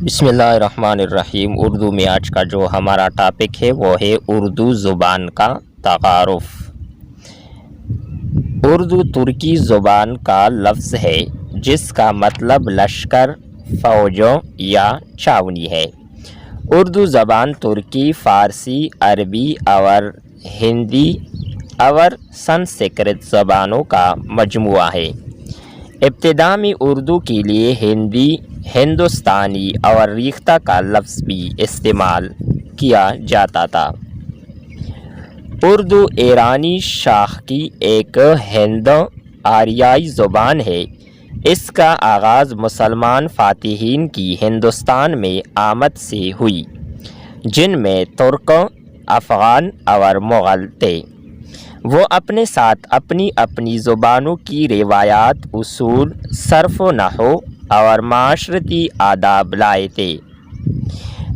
بسم اللہ الرحمن الرحیم۔ اردو میں آج کا جو ہمارا ٹاپک ہے وہ ہے اردو زبان کا تعارف۔ اردو ترکی زبان کا لفظ ہے جس کا مطلب لشکر، فوجوں یا چھاونی ہے۔ اردو زبان ترکی، فارسی، عربی اور ہندی اور سنسکرت زبانوں کا مجموعہ ہے۔ ابتدا میں اردو کے لیے ہندی، ہندوستانی اور ریختہ کا لفظ بھی استعمال کیا جاتا تھا۔ اردو ایرانی شاخ کی ایک ہندو آریائی زبان ہے۔ اس کا آغاز مسلمان فاتحین کی ہندوستان میں آمد سے ہوئی، جن میں ترک، افغان اور مغل تھے۔ وہ اپنے ساتھ اپنی اپنی زبانوں کی روایات، اصول، صرف و نحو اور معاشرتی آداب لائے تھے۔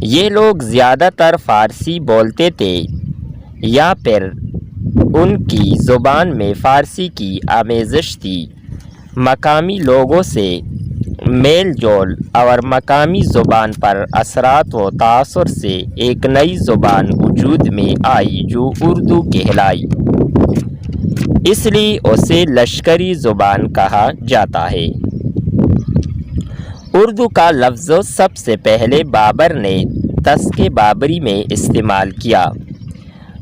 یہ لوگ زیادہ تر فارسی بولتے تھے یا پھر ان کی زبان میں فارسی کی آمیزش تھی۔ مقامی لوگوں سے میل جول اور مقامی زبان پر اثرات و تاثر سے ایک نئی زبان وجود میں آئی جو اردو کہلائی۔ اس لیے اسے لشکری زبان کہا جاتا ہے۔ اردو کا لفظ سب سے پہلے بابر نے تسکِ بابری میں استعمال کیا۔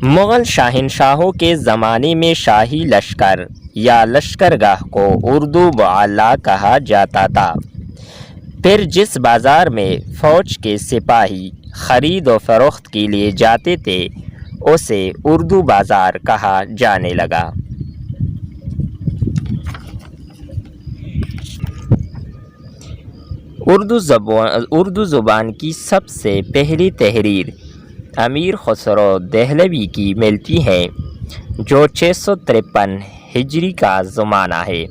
مغل شہنشاہوں کے زمانے میں شاہی لشکر یا لشکرگاہ کو اردو معلیٰ کہا جاتا تھا۔ پھر جس بازار میں فوج کے سپاہی خرید و فروخت کے لیے جاتے تھے اسے اردو بازار کہا جانے لگا۔ اردو زبان کی سب سے پہلی تحریر امیر خسرو دہلوی کی ملتی ہے جو 653 ہجری کا زمانہ ہے۔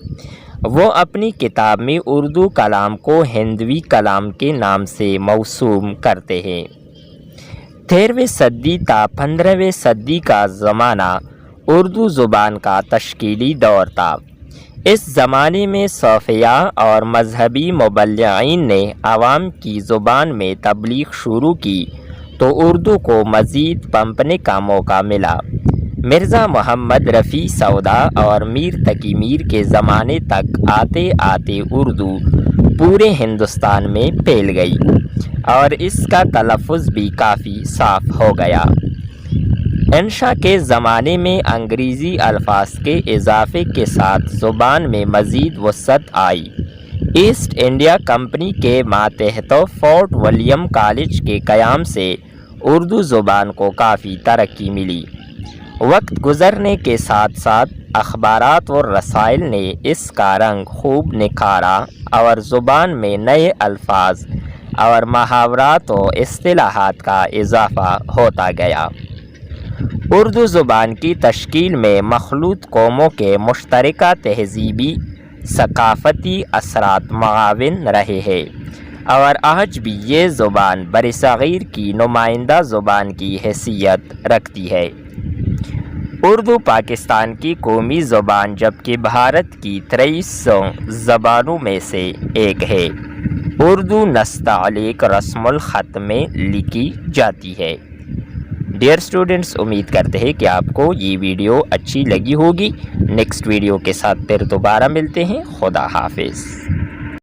وہ اپنی کتاب میں اردو کلام کو ہندوی کلام کے نام سے موسوم کرتے ہیں۔ 13ویں صدی تا 15ویں صدی کا زمانہ اردو زبان کا تشکیلی دور تھا۔ اس زمانے میں صوفیاء اور مذہبی مبلغین نے عوام کی زبان میں تبلیغ شروع کی تو اردو کو مزید پنپنے کا موقع ملا۔ مرزا محمد رفیع سودا اور میر تقی میر کے زمانے تک آتے آتے اردو پورے ہندوستان میں پھیل گئی اور اس کا تلفظ بھی کافی صاف ہو گیا۔ انشا کے زمانے میں انگریزی الفاظ کے اضافے کے ساتھ زبان میں مزید وسعت آئی۔ ایسٹ انڈیا کمپنی کے ماتحت فورٹ ولیم کالج کے قیام سے اردو زبان کو کافی ترقی ملی۔ وقت گزرنے کے ساتھ ساتھ اخبارات اور رسائل نے اس کا رنگ خوب نکھارا اور زبان میں نئے الفاظ اور محاورات و اصطلاحات کا اضافہ ہوتا گیا۔ اردو زبان کی تشکیل میں مخلوط قوموں کے مشترکہ تہذیبی ثقافتی اثرات معاون رہے ہیں اور آج بھی یہ زبان برصغیر کی نمائندہ زبان کی حیثیت رکھتی ہے۔ اردو پاکستان کی قومی زبان جبکہ بھارت کی 23 زبانوں میں سے ایک ہے۔ اردو نستعلیق رسم الخط میں لکھی جاتی ہے۔ ڈیئر اسٹوڈنٹس، امید کرتے ہیں کہ آپ کو یہ ویڈیو اچھی لگی ہوگی۔ نیکسٹ ویڈیو کے ساتھ پھر دوبارہ ملتے ہیں۔ خدا حافظ۔